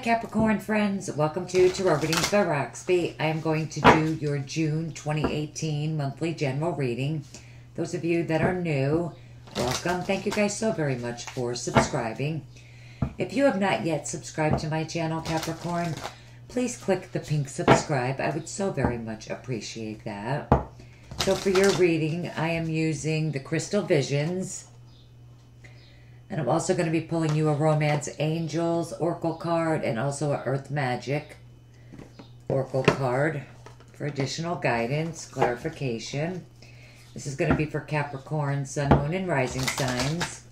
Capricorn friends, welcome to Tarot Readings by Roxby. I am going to do your June 2018 monthly general reading. Those of you that are new, welcome. Thank you guys so very much for subscribing. If you have not yet subscribed to my channel, Capricorn, please click the pink subscribe. I would so very much appreciate that. So for your reading, I am using the Crystal Visions. And I'm also going to be pulling you a Romance Angels Oracle card and also a Earth Magic Oracle card for additional guidance, clarification. This is going to be for Capricorn, Sun, Moon, and Rising signs.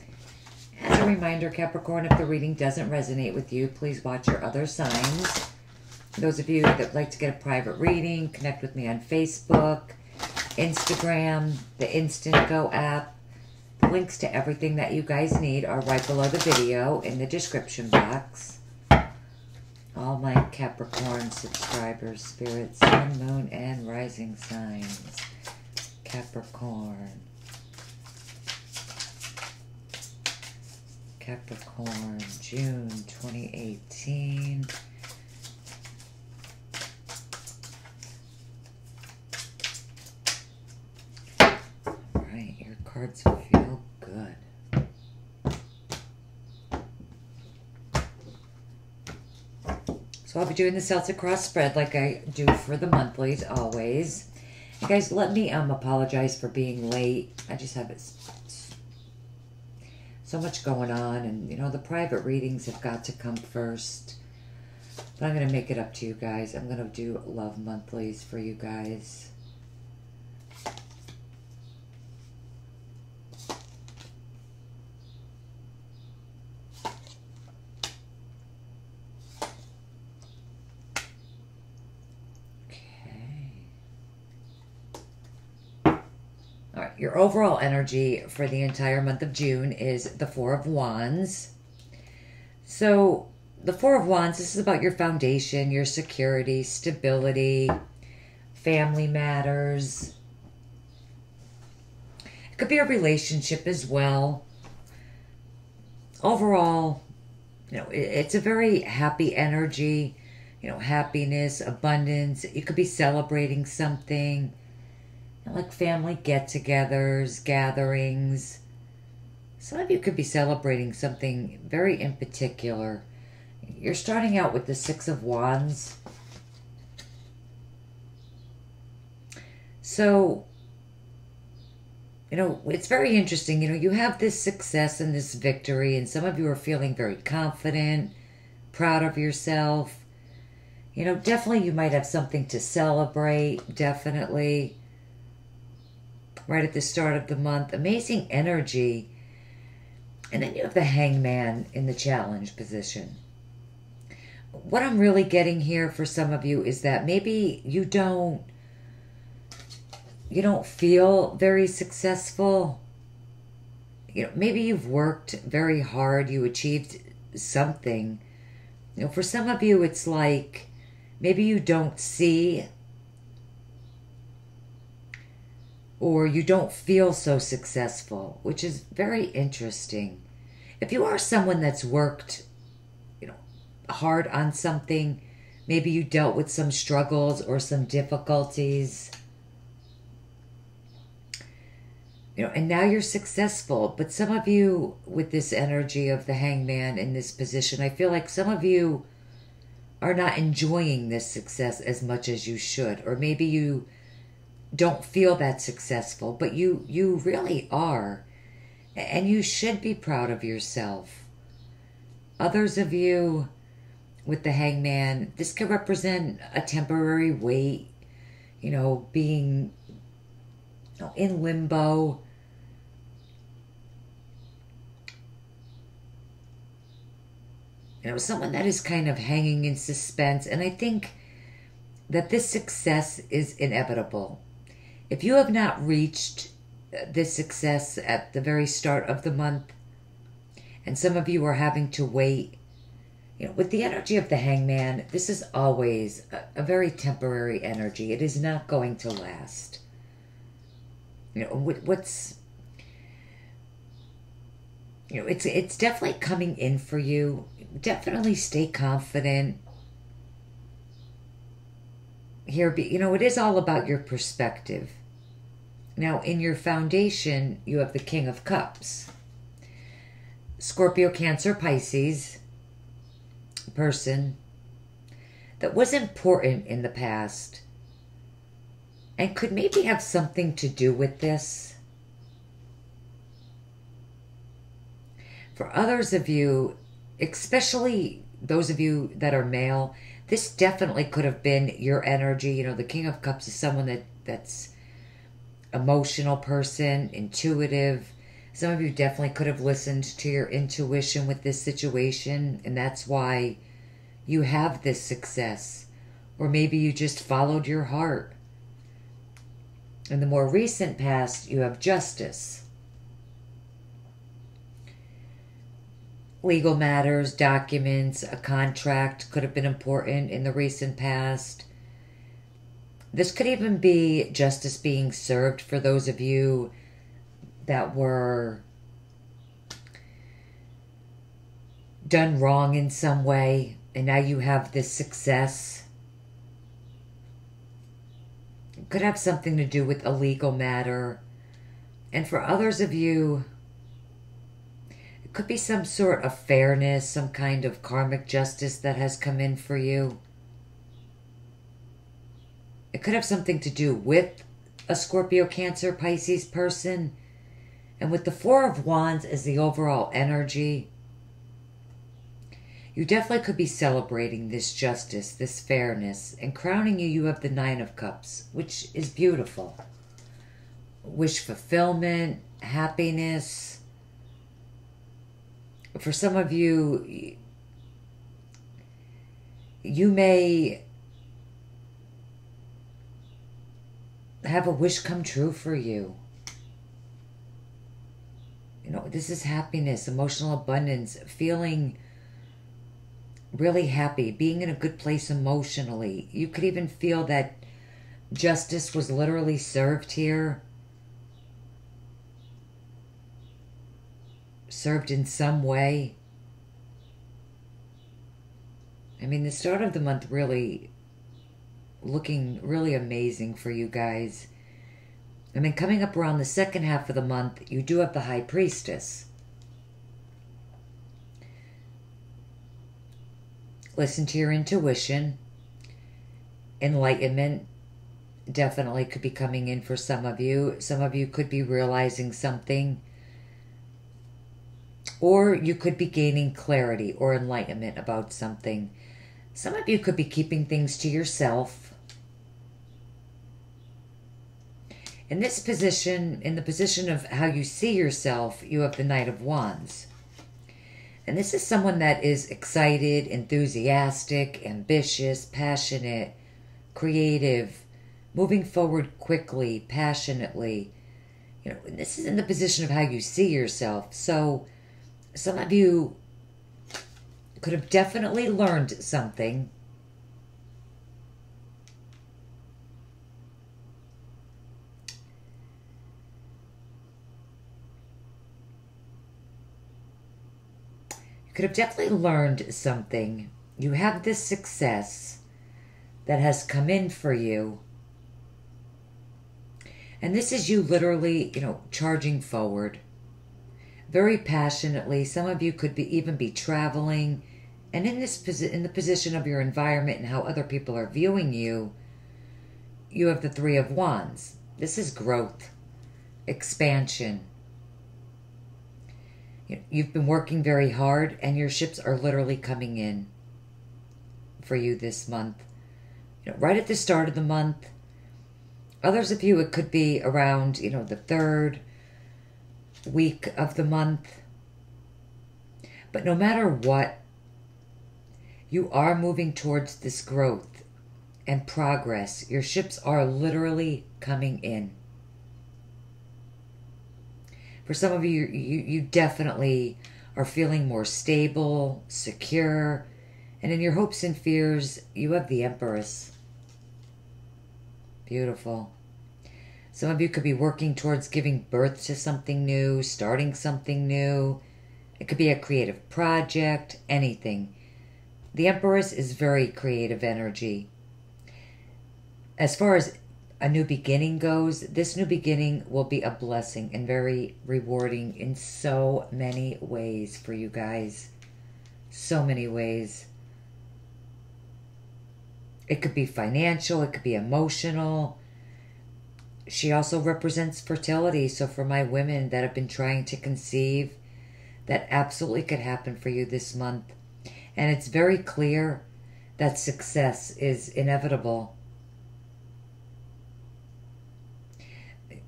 As a reminder, Capricorn, if the reading doesn't resonate with you, please watch your other signs. Those of you that would like to get a private reading, connect with me on Facebook, Instagram, the Instant Go app. Links to everything that you guys need are right below the video in the description box. All my Capricorn subscribers, Spirit, Sun, Moon, and Rising signs. Capricorn. Capricorn, June 2018. Alright, your cards feel good. So I'll be doing the Celtic Cross spread like I do for the monthlies always. You guys, let me apologize for being late. I just have so much going on, and you know, the private readings have got to come first. But I'm going to make it up to you guys. I'm going to do love monthlies for you guys. Your overall energy for the entire month of June is the Four of Wands. So the Four of Wands, this is about your foundation, your security, stability, family matters. It could be a relationship as well. Overall, you know, it's a very happy energy, you know, happiness, abundance. You could be celebrating something. Like family get-togethers, gatherings. Some of you could be celebrating something very in particular. You're starting out with the Six of Wands. So, you know, it's very interesting. You know, you have this success and this victory, and some of you are feeling very confident, proud of yourself. You know, definitely you might have something to celebrate, definitely. Right at the start of the month. Amazing energy. And then you have the Hangman in the challenge position. What I'm really getting here for some of you is that maybe you don't feel very successful. You know, maybe you've worked very hard, you achieved something. You know, for some of you it's like maybe you don't see, or you don't feel so successful, which is very interesting. If you are someone that's worked, you know, hard on something, maybe you dealt with some struggles or some difficulties, you know, and now you're successful. But some of you with this energy of the Hangman in this position, I feel like some of you are not enjoying this success as much as you should, or maybe you don't feel that successful, but you really are, and you should be proud of yourself. Others of you with the Hangman, this could represent a temporary weight, you know, being, you know, in limbo. You know, someone that is kind of hanging in suspense, and I think that this success is inevitable. If you have not reached this success at the very start of the month, and some of you are having to wait, you know, with the energy of the Hangman, this is always a very temporary energy. It is not going to last. You know, You know, it's definitely coming in for you. Definitely stay confident. Here, you know, it is all about your perspective. Now, in your foundation, you have the King of Cups. Scorpio, Cancer, Pisces person that was important in the past and could maybe have something to do with this. For others of you, especially those of you that are male, this definitely could have been your energy. You know, the King of Cups is someone that's emotional person, intuitive. Some of you definitely could have listened to your intuition with this situation, and that's why you have this success. Or maybe you just followed your heart. In the more recent past, you have Justice. Legal matters, documents, a contract could have been important in the recent past. This could even be justice being served for those of you that were done wrong in some way, and now you have this success. It could have something to do with a legal matter. And for others of you, it could be some sort of fairness, some kind of karmic justice that has come in for you. It could have something to do with a Scorpio, Cancer, Pisces person. And with the Four of Wands as the overall energy, you definitely could be celebrating this justice, this fairness. And crowning you, you have the Nine of Cups, which is beautiful. Wish fulfillment, happiness. For some of you, you may have a wish come true for you. You know, this is happiness, emotional abundance, feeling really happy, being in a good place emotionally. You could even feel that justice was literally served here. Served in some way. I mean, the start of the month really looking really amazing for you guys. I mean, coming up around the second half of the month, you do have the High Priestess. Listen to your intuition. Enlightenment definitely could be coming in for some of you. Some of you could be realizing something. Or you could be gaining clarity or enlightenment about something. Some of you could be keeping things to yourself. In this position, in the position of how you see yourself, you have the Knight of Wands. And this is someone that is excited, enthusiastic, ambitious, passionate, creative, moving forward quickly, passionately. You know, and this is in the position of how you see yourself. So some of you could have definitely learned something. Could have definitely learned something. You have this success that has come in for you. And this is you literally, you know, charging forward. Very passionately. Some of you could even be traveling. And in the position of your environment and how other people are viewing you, you have the Three of Wands. This is growth, expansion. You've been working very hard and your ships are literally coming in for you this month. You know, right at the start of the month. Others of you, it could be around, you know, the third week of the month. But no matter what, you are moving towards this growth and progress. Your ships are literally coming in. For some of you, you definitely are feeling more stable, secure, and in your hopes and fears, you have the Empress. Beautiful. Some of you could be working towards giving birth to something new, starting something new, It could be a creative project, anything. The Empress is very creative energy. As far as a new beginning goes, this new beginning will be a blessing and very rewarding in so many ways for you guys. So many ways. It could be financial, it could be emotional. She also represents fertility. So for my women that have been trying to conceive, that absolutely could happen for you this month. And it's very clear that success is inevitable.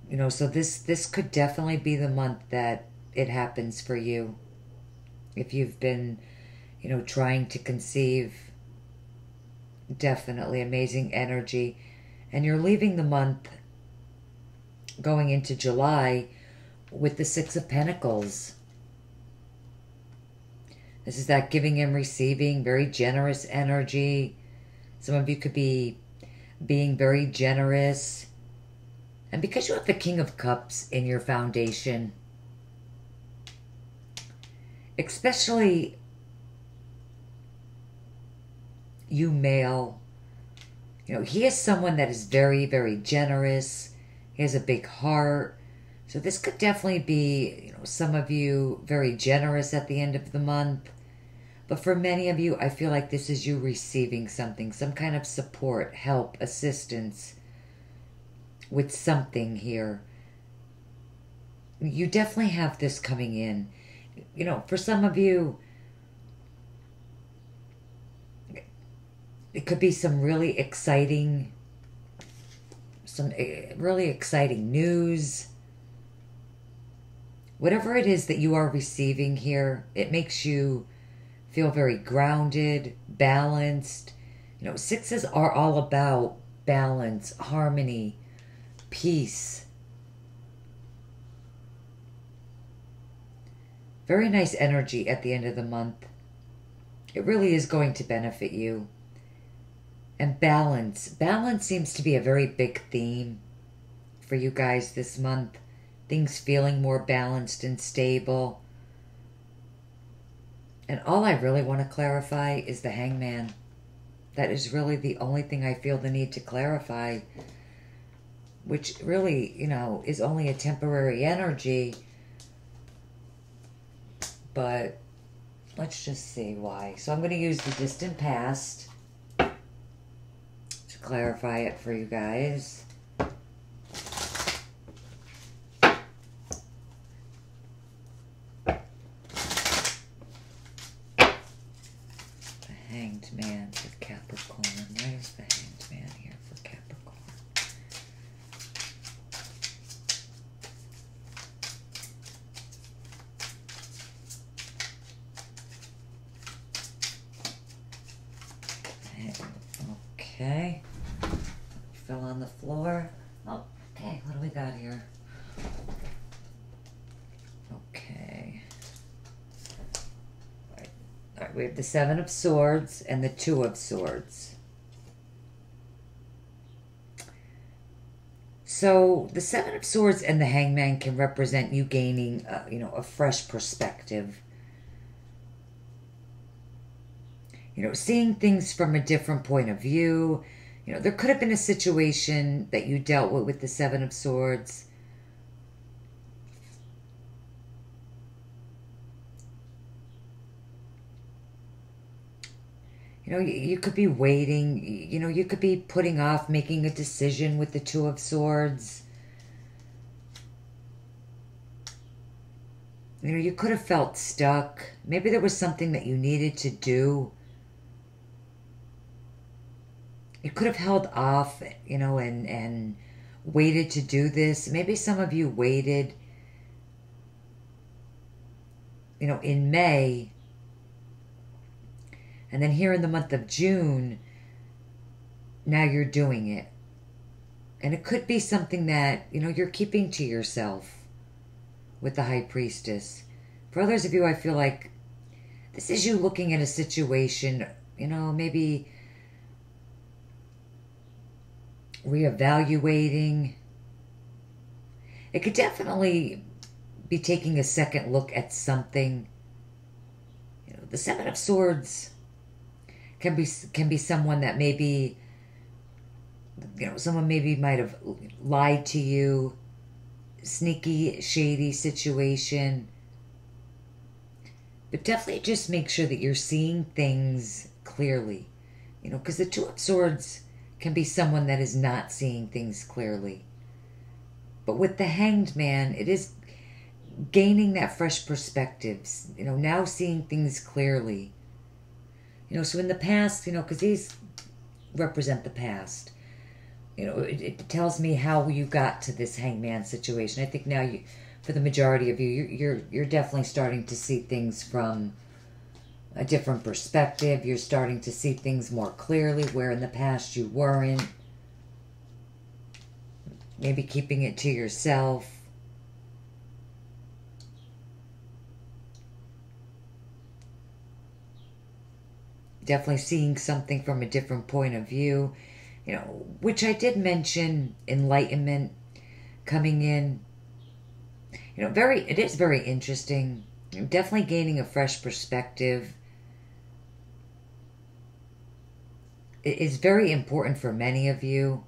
You know, so this could definitely be the month that it happens for you. If you've been, you know, trying to conceive, definitely amazing energy. And you're leaving the month going into July with the Six of Pentacles. This is that giving and receiving, very generous energy. Some of you could be being very generous. And because you have the King of Cups in your foundation, especially you male, you know, he is someone that is very, very generous. He has a big heart. So this could definitely be, you know, some of you very generous at the end of the month. But for many of you, I feel like this is you receiving something, some kind of support, help, assistance with something here. You definitely have this coming in. You know, for some of you, it could be some really exciting news. Whatever it is that you are receiving here, it makes you feel very grounded, balanced. You know, sixes are all about balance, harmony, peace. Very nice energy at the end of the month. It really is going to benefit you. And balance. Balance seems to be a very big theme for you guys this month. Things feeling more balanced and stable. And all I really want to clarify is the hangman. That is really the only thing I feel the need to clarify. Which really, you know, is only a temporary energy. But let's just see why. So I'm going to use the distant past to clarify it for you guys. Hanged man for Capricorn. Where's the hanged man here for Capricorn? Okay. Fell on the floor. Oh, okay. What do we got here? Okay. All right, we have the Seven of Swords and the Two of Swords. So the Seven of Swords and the Hangman can represent you gaining, you know, a fresh perspective. You know, seeing things from a different point of view. You know, there could have been a situation that you dealt with the Seven of Swords. You know, you could be waiting. You know, you could be putting off making a decision with the Two of Swords. You know, you could have felt stuck. Maybe there was something that you needed to do. You could have held off, you know, and waited to do this. Maybe some of you waited, you know, in May. And then here in the month of June, now you're doing it. And it could be something that, you know, you're keeping to yourself with the High Priestess. For others of you, I feel like this is you looking at a situation, you know, maybe reevaluating. It could definitely be taking a second look at something the Seven of Swords can be someone that maybe, someone maybe might have lied to you, sneaky, shady situation. But definitely just make sure that you're seeing things clearly. Because the Two of Swords can be someone that is not seeing things clearly. But with the Hanged Man, it is gaining that fresh perspectives, now seeing things clearly. So in the past, because these represent the past, it tells me how you got to this hangman situation. I think now for the majority of you, you're definitely starting to see things from a different perspective. You're starting to see things more clearly where in the past you weren't. Maybe keeping it to yourself. Definitely seeing something from a different point of view, which I did mention, enlightenment coming in. It is very interesting. Definitely gaining a fresh perspective. It is very important for many of you.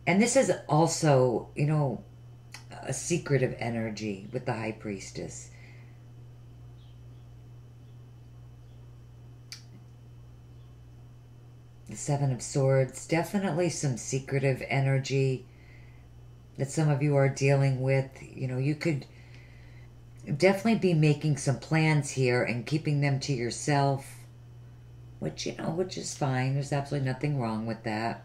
And this is also, a secretive energy with the High Priestess. The Seven of Swords, definitely some secretive energy that some of you are dealing with. You could definitely be making some plans here and keeping them to yourself, which is fine. There's absolutely nothing wrong with that.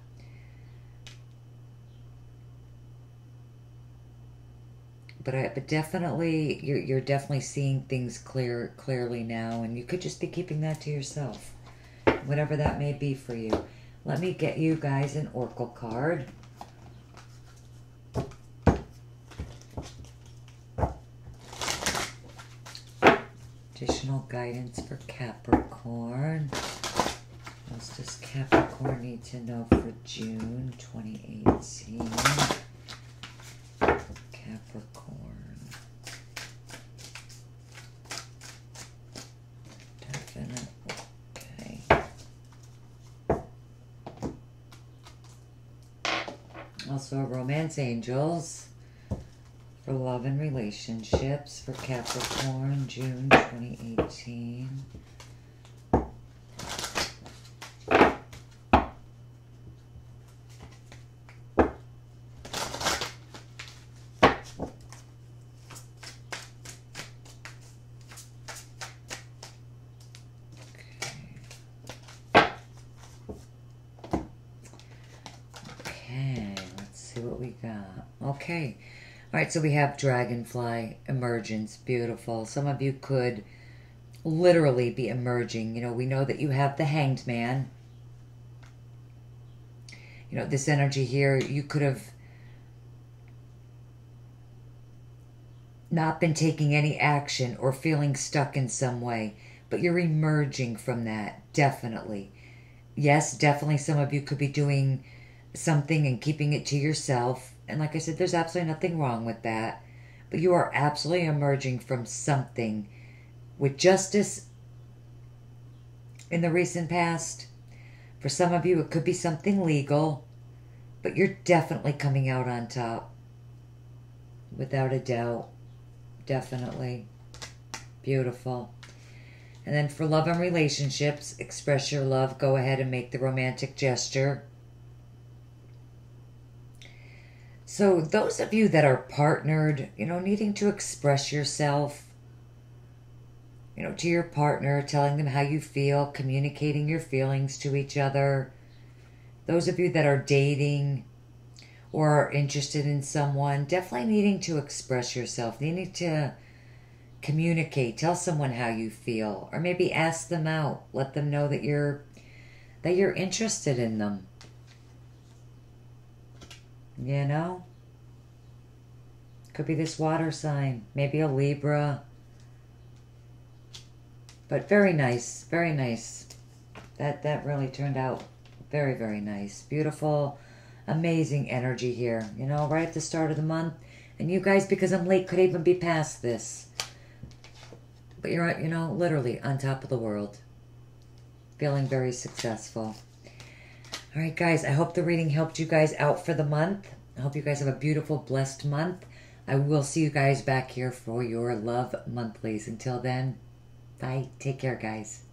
But definitely, you're definitely seeing things clearly now, and you could just be keeping that to yourself. Whatever that may be for you. Let me get you guys an oracle card. Additional guidance for Capricorn. What does Capricorn need to know for June 2018? Capricorn. Definitely. Also, romance angels for love and relationships for Capricorn, June 2018. What we got. Okay. All right, so we have dragonfly emergence. Beautiful. Some of you could literally be emerging. We know that you have the Hanged Man. This energy here, you could have not been taking any action or feeling stuck in some way, but you're emerging from that, definitely. Yes, definitely some of you could be doing something and keeping it to yourself. And like I said, there's absolutely nothing wrong with that. But you are absolutely emerging from something with justice in the recent past. For some of you, it could be something legal. But you're definitely coming out on top. Without a doubt. Definitely. Beautiful. And then for love and relationships, express your love. Go ahead and make the romantic gesture. So those of you that are partnered, needing to express yourself, to your partner, telling them how you feel, communicating your feelings to each other. Those of you that are dating or are interested in someone, definitely needing to express yourself, needing to communicate, tell someone how you feel, or maybe ask them out, let them know that you're interested in them. Could be this water sign, maybe a Libra. But very nice, very nice. That really turned out very, very nice. Beautiful, amazing energy here, right at the start of the month. And you guys, because I'm late, could even be past this. but you're, you know, literally on top of the world. Feeling very successful. All right, guys, I hope the reading helped you guys out for the month. I hope you guys have a beautiful, blessed month. I will see you guys back here for your love monthlies. Until then, bye. Take care, guys.